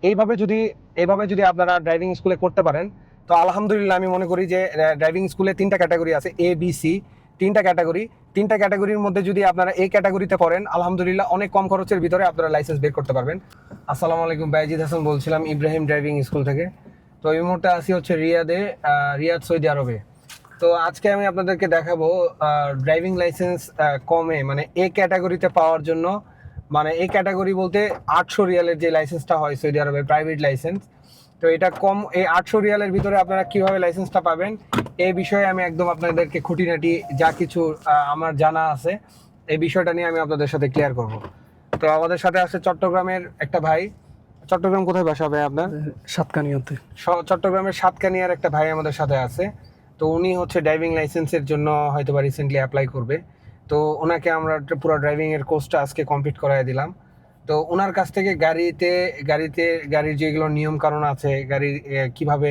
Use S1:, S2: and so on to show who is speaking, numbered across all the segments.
S1: এইভাবে যদি আপনারা ড্রাইভিং স্কুলে করতে পারেন, তো আলহামদুলিল্লাহ আমি মনে করি যে ড্রাইভিং স্কুলে 3টা ক্যাটাগরি আছে, এ বি সি, 3টা ক্যাটাগরির মধ্যে যদি আপনারা এই ক্যাটাগরিতে পড়েন, আলহামদুলিল্লাহ অনেক কম খরচের ভিতরে আপনারা লাইসেন্স বের করতে পারবেন। আসসালামু আলাইকুম, বাইজিদ হাসান বলছিলাম ইব্রাহিম ড্রাইভিং স্কুল থেকে। তো এই মুহূর্তে আসি হচ্ছে রিয়াদ সৌদি আরবে। তো আজকে আমি আপনাদেরকে দেখাবো ড্রাইভিং লাইসেন্স কমে, মানে এ ক্যাটাগরিতে পাওয়ার জন্য, মানে এই ক্যাটাগরি বলতে 800 রিয়ালের যে লাইসেন্সটা হয় সৌদি আরবে, প্রাইভেট লাইসেন্স। তো এটা কম, এই 800 রিয়ালের ভিতরে আপনারা কিভাবে লাইসেন্সটা পাবেন এই বিষয়ে আমি একদম আপনাদেরকে খুঁটিনাটি যা কিছু আমার জানা আছে এই বিষয়টা নিয়ে আমি আপনাদের সাথে ক্লিয়ার করব। তো আমাদের সাথে আছে চট্টগ্রামের একটা ভাই। চট্টগ্রাম কোথায় বাসা ভাই আপনার?
S2: সাতকানিয়াতে।
S1: চট্টগ্রামের সাতকানিয়ার একটা ভাই আমাদের সাথে আছে। তো উনি হচ্ছে ড্রাইভিং লাইসেন্সের জন্য হয়তো বা রিসেন্টলি অ্যাপ্লাই করবে। তো ওনাকে আমরা পুরো ড্রাইভিং এর কোর্সটা আজকে কমপ্লিট করাই দিলাম। তো ওনার কাছ থেকে গাড়ির যেগুলো নিয়ম কানুন আছে, গাড়ির কিভাবে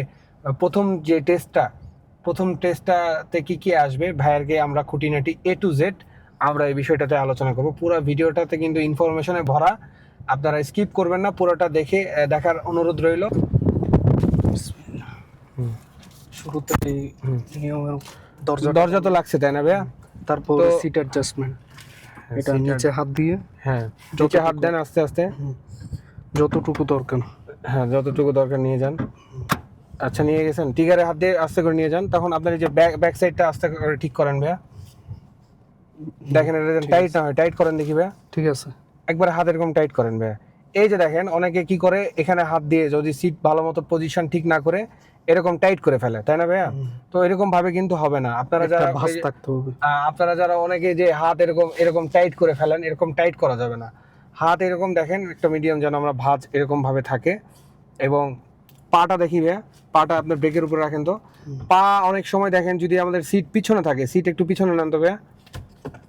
S1: প্রথম টেস্টটাতে কি কি আসবে, ভাইয়ারকে আমরা খুঁটিনাটি A to Z আমরা এই বিষয়টাতে আলোচনা করব। পুরো ভিডিওটাতে কিন্তু ইনফরমেশনে ভরা, আপনারা স্কিপ করবেন না, পুরোটা দেখার অনুরোধ রইল।
S2: শুরুতে নিয়মের
S1: দরজা তো লাগছে তাই না ভাইয়া?
S2: তারপর সিট অ্যাডজাস্টমেন্ট, এটা নিচে হাত দিয়ে,
S1: হ্যাঁ নিচে হাত দেন আস্তে আস্তে,
S2: যতটুকু দরকার।
S1: হ্যাঁ যতটুকু দরকার নিয়ে যান। আচ্ছা নিয়ে গেছেন, টিগারে হাত দিয়ে আস্তে করে নিয়ে যান। তখন আপনার এই যে ব্যাক সাইডটা আস্তে করে ঠিক করেন ভাইয়া। দেখেন এটা যেন টাইট না হয়, টাইট করেন দেখি ভাইয়া।
S2: ঠিক আছে,
S1: একবার হাত এরকম টাইট করেন ভাইয়া। এই যে দেখেন অনেকে কি করে, এখানে হাত দিয়ে যদি সিট ভালো মতো পজিশন ঠিক না করে এরকম টাইট করে ফেলে, তাই না ভাইয়া? তো এরকম ভাবে কিন্তু হবে না। আপনারা যারা অনেকে যে হাত এরকম টাইট করে ফেলেন, এরকম টাইট করা যাবে না। হাত এরকম দেখেন একটা মিডিয়াম যেন আমরা ভাঁজ এরকম ভাবে থাকে। এবং পাটা দেখি ভাইয়া, পাটা আপনার ব্রেকের উপরে রাখেন। তো পা অনেক সময় দেখেন যদি আমাদের সিট পিছনে থাকে, সিট একটু পিছনে নেন তো ভাইয়া।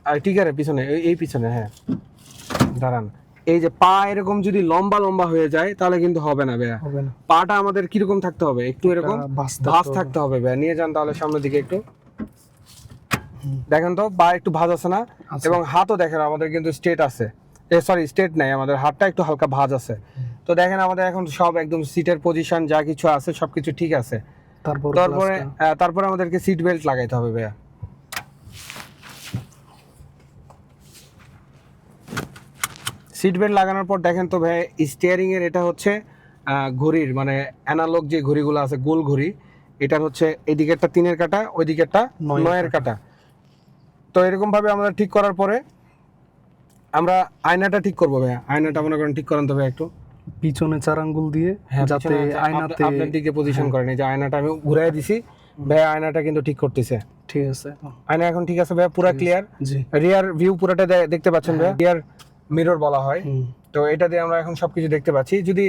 S1: আর টিগারে পিছনে, এই পিছনে, হ্যাঁ দাঁড়ান। এই যে পা এরকম যদি লম্বা হয়ে যায় তাহলে কিন্তু হবে না ভাইয়া। পাটা আমাদের কিরকম থাকতে হবে, একটু এরকম ভাঁজ থাকতে হবে ভাইয়া। নিয়ে যান তাহলে সামনের দিকে একটু, দেখেন তো পা একটু ভাঁজ আছে না? এবং হাতও দেখেন আমাদের কিন্তু স্ট্রেট আছে, স্ট্রেট নাই, আমাদের হাতটা একটু হালকা ভাঁজ আছে। তো দেখেন আমাদের এখন সব একদম সিটের পজিশন যা কিছু আছে সবকিছু ঠিক আছে। তারপরে আমাদেরকে সিট বেল্ট লাগাইতে হবে ভাইয়া। সিট বেল্ট লাগানোর পর দেখেন তো ভাই, স্টিয়ারিং এর এটা হচ্ছে ঘড়ির, মানে অ্যানালগ যে ঘড়িগুলো আছে, গোল ঘড়ি, এটার হচ্ছে এই দিকেরটা 3-এর কাঁটা, ওই দিকেরটা 9-এর কাঁটা। তো এরকম ভাবে আমরা ঠিক করার পরে আমরা আয়নাটা ঠিক করবো ভাইয়া। আয়নাটা মনে করেন ঠিক করেন তো ভাই একটু
S2: পিছনে 4 আঙ্গুল দিয়ে, যাতে আয়নাতে
S1: আপনার দিকে পজিশন করেন। এই যে আয়নাটা আমি ঘুরাই দিছি ভাইয়া, আয়নাটা কিন্তু ঠিক করতেছে।
S2: ঠিক আছে,
S1: আয়না এখন ঠিক আছে ভাইয়া, পুরো ক্লিয়ার। রিয়ার ভিউ পুরোটা দেখতে পাচ্ছেন ভাইয়া, রিয়ার মিরর বলা হয়। তো এটা দিয়ে আমরা এখন সবকিছু দেখতে পাচ্ছি। যদি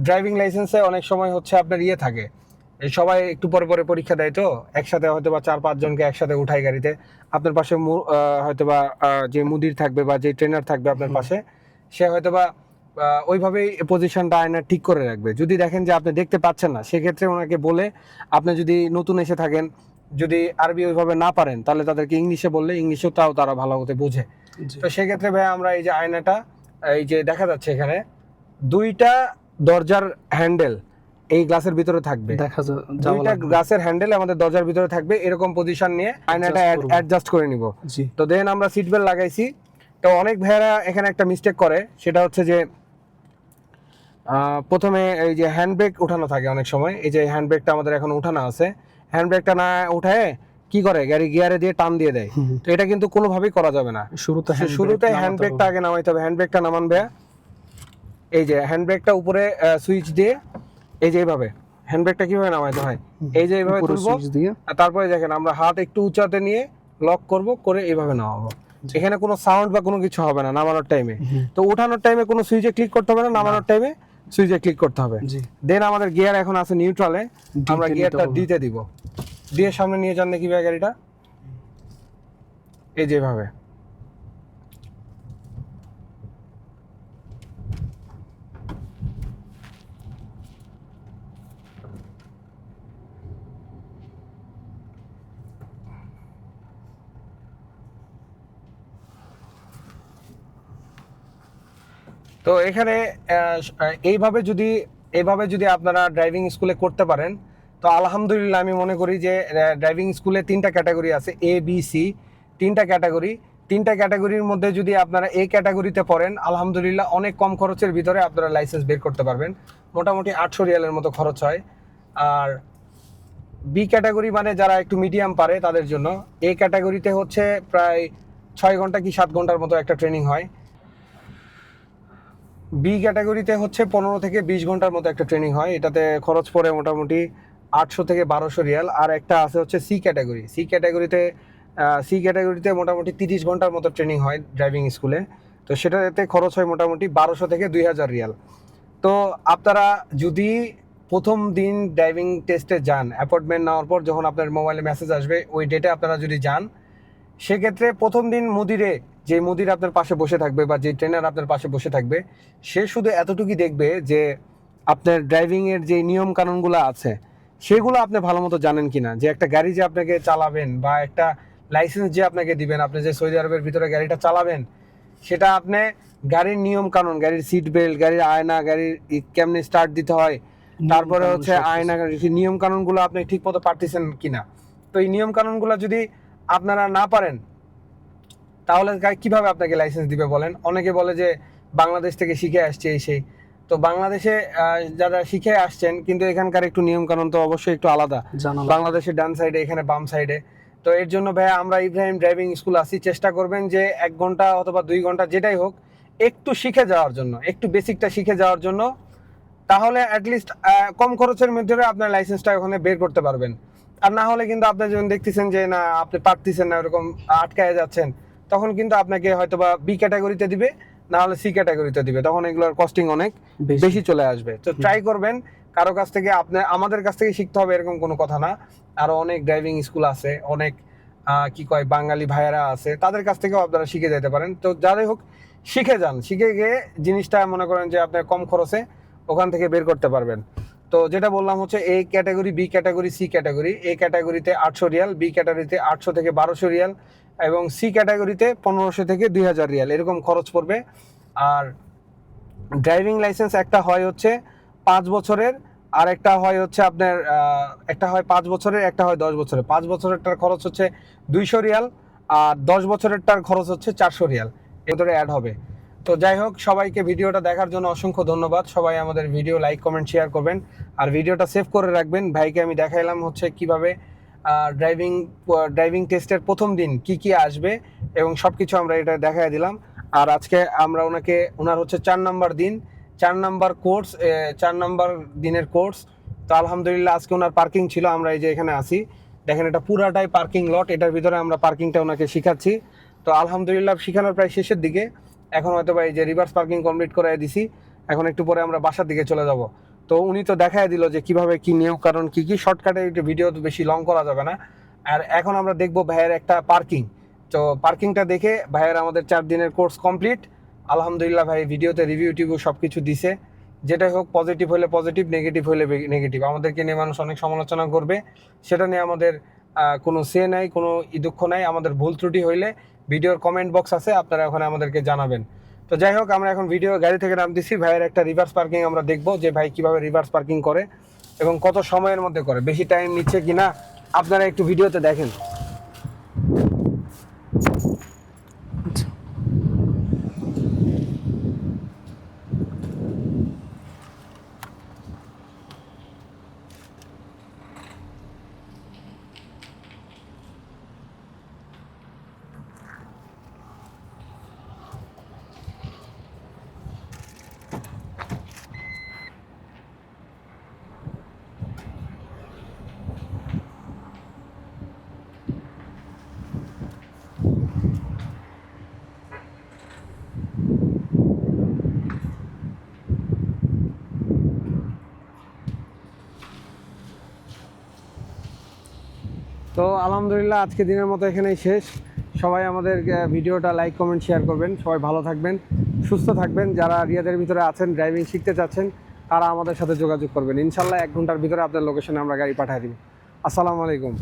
S1: ড্রাইভিং লাইসেন্সে অনেক সময় হচ্ছে আপনার থাকে, সবাই একটু পরে পরে পরীক্ষা দেয়, তো একসাথে হয়তো বা 4-5 জনকে একসাথে উঠায় গাড়িতে। আপনার পাশে হয়তো বা যে মুদির থাকবে বা যে ট্রেনার থাকবে আপনার পাশে, সে হয়তো বা ওইভাবেই পজিশনটা আয়না ঠিক করে রাখবে। যদি দেখেন যে আপনি দেখতে পাচ্ছেন না, সেক্ষেত্রে ওনাকে বলে, আপনি যদি নতুন এসে থাকেন, যদি আরবি ওইভাবে না পারেন, তাহলে তাদেরকে ইংলিশে বললে ইংলিশেও তারা ভালো মতো বোঝে। তো সেক্ষেত্রে ভাই আমরা এই যে আয়নাটা, এই যে দেখা যাচ্ছে এখানে 2টা দরজার হ্যান্ডেল এই গ্লাসের ভিতরে থাকবে, 2টা গ্লাসের হ্যান্ডেল আমাদের দরজার ভিতরে থাকবে। এরকম পজিশন নিয়ে আয়নাটা অ্যাডজাস্ট করে নিব। তো দেন আমরা সিট বেল্ট লাগাইছি। তো অনেক ভাইয়েরা এখানে একটা মিস্টেক করে, সেটা হচ্ছে যে প্রথমে এই যে হ্যান্ড ব্রেক উঠানো থাকে অনেক সময়। এই যে হ্যান্ড ব্রেকটা আমাদের এখন উঠানো আছে, হ্যান্ড ব্রেকটা না উঠায় কি করে, গাড়ি গিয়ারে দিয়ে টান দিয়ে দেয়। তো এটা কিন্তু কোনোভাবেই করা যাবে না। শুরুতে হ্যান্ড ব্রেকটা আগে নামাইতে হবে। হ্যান্ড ব্রেকটা নামান ভাইয়া। এই যে হ্যান্ড ব্রেকটা উপরে সুইচ দিয়ে, এই যে এইভাবে হ্যান্ড ব্রেকটা কিভাবে নামাইতে হয়, এই যে এইভাবে তুলবো। আর তারপরে দেখেন আমরা হাত একটু উঁচাতে নিয়ে লক করব, করে এইভাবে নামাবো। এখানে কোনো সাউন্ড বা কোনো কিছু হবে না নামানোর টাইমে। তো উঠানোর টাইমে কোনো সুইচে ক্লিক করতে হবে না, নামানোর টাইমে সুইচে ক্লিক করতে হবে। দেন আমাদের গিয়ার এখন আছে নিউট্রালে, আমরা গিয়ারটা দিতে দিব। দিয়ে সামনে নিয়ে যান নাকি ভাই গাড়িটা, এই যেভাবে। তো এখানে এইভাবে যদি আপনারা ড্রাইভিং স্কুলে করতে পারেন, তো আলহামদুলিল্লাহ আমি মনে করি যে ড্রাইভিং স্কুলে 3টা ক্যাটাগরি আছে, A B C, 3টা ক্যাটাগরির মধ্যে যদি আপনারা A ক্যাটাগরিতে পড়েন, আলহামদুলিল্লাহ অনেক কম খরচের ভিতরে আপনারা লাইসেন্স বের করতে পারবেন। মোটামুটি 800 রিয়ালের মতো খরচ হয়। আর বি ক্যাটাগরি মানে যারা একটু মিডিয়াম পারে তাদের জন্য, A ক্যাটাগরিতে হচ্ছে প্রায় 6 ঘন্টা কি 7 ঘন্টার মতো একটা ট্রেনিং হয়। বি ক্যাটাগরিতে হচ্ছে 15 থেকে 20 ঘন্টার মতো একটা ট্রেনিং হয়, এটাতে খরচ পড়ে মোটামুটি 800 থেকে 1200 রিয়াল। আর একটা আছে হচ্ছে সি ক্যাটাগরিতে মোটামুটি 30 ঘন্টার মতো ট্রেনিং হয় ড্রাইভিং স্কুলে, তো সেটাতে খরচ হয় মোটামুটি 1200 থেকে 2000 রিয়াল। তো আপনারা যদি প্রথম দিন ড্রাইভিং টেস্টে যান, অ্যাপয়েন্টমেন্ট নেওয়ার পর যখন আপনার মোবাইলে মেসেজ আসবে ওই ডেটে আপনারা যদি যান, সেক্ষেত্রে প্রথম দিন যে মুদির আপনার পাশে বসে থাকবে বা যে ট্রেনার আপনার পাশে বসে থাকবে, সে শুধু এতটুকুই দেখবে যে আপনার ড্রাইভিংয়ের যে নিয়ম কানুনগুলো আছে সেগুলো আপনি ভালো মতো জানেন কিনা, যে একটা গাড়ি যে আপনাকে চালাবেন বা একটা লাইসেন্স যে আপনাকে দিবেন, আপনি যে সৌদি আরবের ভিতরে গাড়িটা চালাবেন, সেটা আপনি গাড়ির নিয়ম কানুন, গাড়ির সিট বেল্ট, গাড়ির আয়না, গাড়ির কেমনে স্টার্ট দিতে হয়, তারপরে হচ্ছে আয়না, নিয়ম কানুনগুলো আপনি ঠিক মতো পারতেছেন কিনা। তো এই নিয়ম কানুনগুলো যদি আপনারা না পারেন তাহলে কিভাবে আপনাকে লাইসেন্স দিবে বলেন? অনেকে বলে যে বাংলাদেশ থেকে শিখে আসছে এই সেই। তো বাংলাদেশে যারা শিখে আসছেন, কিন্তু এখানকার একটু নিয়ম কানুন তো অবশ্যই একটু আলাদা, বাংলাদেশের ডান সাইডে, এখানে বাম সাইডে। তো এর জন্য ভাইয়া আমরা ইব্রাহিম ড্রাইভিং স্কুল আসি, চেষ্টা করবেন যে 1 ঘন্টা অথবা 2 ঘন্টা যেটাই হোক একটু শিখে যাওয়ার জন্য, একটু বেসিকটা শিখে যাওয়ার জন্য, তাহলে অ্যাটলিস্ট কম খরচের মধ্যে আপনার লাইসেন্সটা ওখানে বের করতে পারবেন। আর না হলে কিন্তু আপনি যখন দেখতেছেন যে না আপনি পারতেছেন না, এরকম আটকায় যাচ্ছেন, তখন কিন্তু আপনাকে হয়তোবা বি ক্যাটাগরিতে দিবে, না হলে সি ক্যাটাগরিতে দিবে, তখন এগুলোর কস্টিং অনেক বেশি চলে আসবে। তো ট্রাই করবেন কারো কাছ থেকে, আমাদের কাছ থেকে শিখতে হবে এরকম কোনো কথা না, আরো অনেক ড্রাইভিং স্কুল আছে, অনেক বাঙালি ভাইয়েরা আছে, তাদের কাছ থেকেও আপনারা শিখে যেতে পারেন। তো যাই হোক, শিখে যান, শিখে গিয়ে জিনিসটা মনে করেন যে আপনি কম খরচে ওখান থেকে বের করতে পারবেন। তো যেটা বললাম হচ্ছে A category, B category, C category. A ক্যাটাগরিতে 800 রিয়াল, বি ক্যাটাগরিতে 800 থেকে 1200 রিয়াল, এবং সি ক্যাটাগরিতে 1500 থেকে 2000 রিয়াল এরকম খরচ পড়বে। আর ড্রাইভিং লাইসেন্স একটা হয় হচ্ছে 5 বছরের, আর একটা হয় হচ্ছে আপনার একটা হয় 5 বছরের, একটা হয় 10 বছরের। 5 বছরেরটার খরচ হচ্ছে 200 রিয়াল, আর 10 বছরেরটার খরচ হচ্ছে 400 রিয়াল, এর ভিতরে অ্যাড হবে। তো যাই হোক, সবাইকে ভিডিওটা দেখার জন্য অসংখ্য ধন্যবাদ। সবাই আমাদের ভিডিও লাইক, কমেন্ট, শেয়ার করবেন, আর ভিডিওটা সেভ করে রাখবেন। ভাইকে আমি দেখাইলাম হচ্ছে কিভাবে ড্রাইভিং টেস্টের প্রথম দিন কি আসবে, এবং সব কিছু আমরা এটা দেখাই দিলাম। আর আজকে আমরা ওনার হচ্ছে 4 নাম্বার দিন, 4 নাম্বার কোর্স, 4 নাম্বার দিনের কোর্স। তো আলহামদুলিল্লাহ আজকে ওনার পার্কিং ছিল, আমরা এই যে এখানে আছি, দেখেন এটা পুরাটাই পার্কিং লট, এটার ভিতরে আমরা পার্কিংটা ওনাকে শিখাচ্ছি। তো আলহামদুলিল্লাহ শিখানোর প্রায় শেষের দিকে, এখন হয়তো এই যে রিভার্স পার্কিং কমপ্লিট করে দিছি, এখন একটু পরে আমরা বাসার দিকে চলে যাব। তো উনি তো দেখাই দিল যে কিভাবে কি নিয়ম কারণ কি শর্টকাটে, একটু ভিডিও তো বেশি লং করা যাবে না। আর এখন আমরা দেখবো ভাইয়ের একটা পার্কিং। তো পার্কিংটা দেখে, ভাইয়ের আমাদের 4 দিনের কোর্স কমপ্লিট আলহামদুলিল্লাহ। ভাই ভিডিওতে রিভিউ টিভিউ সব কিছু দিছে, যেটাই হোক, পজিটিভ হলে পজিটিভ, নেগেটিভ হলে নেগেটিভ। আমাদেরকে নিয়ে মানুষ অনেক সমালোচনা করবে, সেটা নিয়ে আমাদের কোনো সে নাই, কোনো দুঃখ নাই। আমাদের ভুল ত্রুটি হইলে ভিডিওর কমেন্ট বক্স আছে, আপনারা ওখানে আমাদেরকে জানাবেন। তো যাই হোক, আমরা এখন গাড়ি থেকে নামতেছি, ভাইয়ের একটা রিভার্স পার্কিং আমরা দেখবো যে ভাই কিভাবে রিভার্স পার্কিং করে এবং কত সময়ের মধ্যে করে, বেশি টাইম নিচ্ছে কিনা আপনারা একটু ভিডিওতে দেখেন। তো আলহামদুলিল্লাহ আজকে দিনের মতো এখানেই শেষ। সবাই আমাদের ভিডিওটা লাইক, কমেন্ট, শেয়ার করবেন। সবাই ভালো থাকবেন, সুস্থ থাকবেন। যারা রিয়াদের ভিতরে আছেন, ড্রাইভিং শিখতে চাচ্ছেন, তারা আমাদের সাথে যোগাযোগ করবেন। ইনশাল্লাহ 1 ঘন্টার ভিতরে আপনার লোকেশনে আমরা গাড়ি পাঠিয়ে দিব। আসসালামু আলাইকুম।